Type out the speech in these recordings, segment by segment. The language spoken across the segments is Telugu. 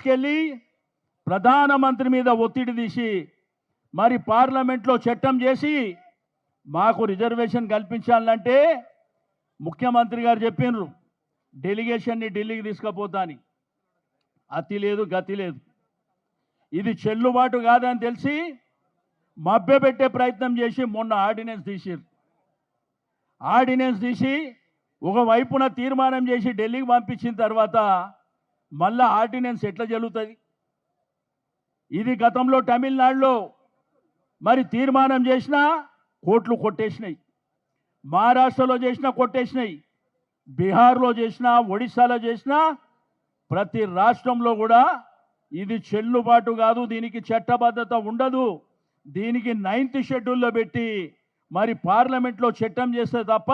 తీసుకెళ్ళి ప్రధానమంత్రి మీద ఒత్తిడి తీసి మరి పార్లమెంట్లో చట్టం చేసి మాకు రిజర్వేషన్ కల్పించాలంటే ముఖ్యమంత్రి గారు చెప్పినారు డెలిగేషన్ని ఢిల్లీకి తీసుకుపోతాని. అతి లేదు గతి లేదు. ఇది చెల్లుబాటు కాదని తెలిసి మభ్యపెట్టే ప్రయత్నం చేసి మొన్న ఆర్డినెన్స్ తీసిరు. ఆర్డినెన్స్ తీసి ఒకవైపున తీర్మానం చేసి ఢిల్లీకి పంపించిన తర్వాత మళ్ళా ఆర్డినెన్స్ ఎట్లా జరుగుతుంది? ఇది గతంలో తమిళనాడులో మరి తీర్మానం చేసినా కోర్టులు కొట్టేసినాయి, మహారాష్ట్రలో చేసినా కొట్టేసినాయి, బీహార్లో చేసినా ఒడిశాలో చేసినా ప్రతి రాష్ట్రంలో కూడా ఇది చెల్లుబాటు కాదు, దీనికి చట్టబద్ధత ఉండదు, దీనికి 9th షెడ్యూల్లో పెట్టి మరి పార్లమెంట్లో చట్టం చేస్తే తప్ప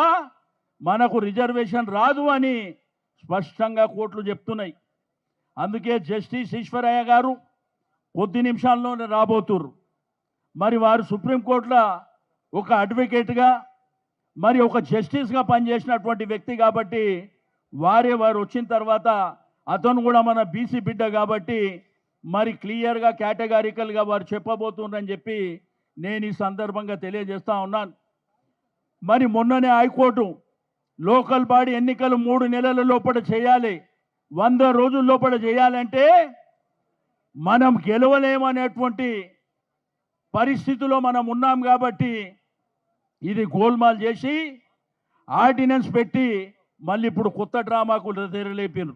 మనకు రిజర్వేషన్ రాదు అని స్పష్టంగా కోర్టులు చెప్తున్నాయి. అందుకే జస్టిస్ ఈశ్వరయ్య గారు కొద్ది నిమిషాల్లోనే రాబోతున్నారు. మరి వారు సుప్రీంకోర్టులో ఒక అడ్వకేట్గా మరి ఒక జస్టిస్గా పనిచేసినటువంటి వ్యక్తి కాబట్టి వారు వచ్చిన తర్వాత అతను కూడా మన బీసీ బిడ్డ కాబట్టి మరి క్లియర్గా కేటగారికల్గా వారు చెప్పబోతున్నారని చెప్పి నేను ఈ సందర్భంగా తెలియజేస్తా ఉన్నాను. మరి మొన్ననే హైకోర్టు లోకల్ బాడీ ఎన్నికలు 3 నెలల లోపల చేయాలి, 100 రోజుల లోపల చేయాలంటే మనం గెలవలేమనేటువంటి పరిస్థితిలో మనం ఉన్నాం కాబట్టి ఇది గోల్మాల్ చేసి ఆర్డినెన్స్ పెట్టి మళ్ళీ ఇప్పుడు కొత్త డ్రామాకు తెరలేపారు.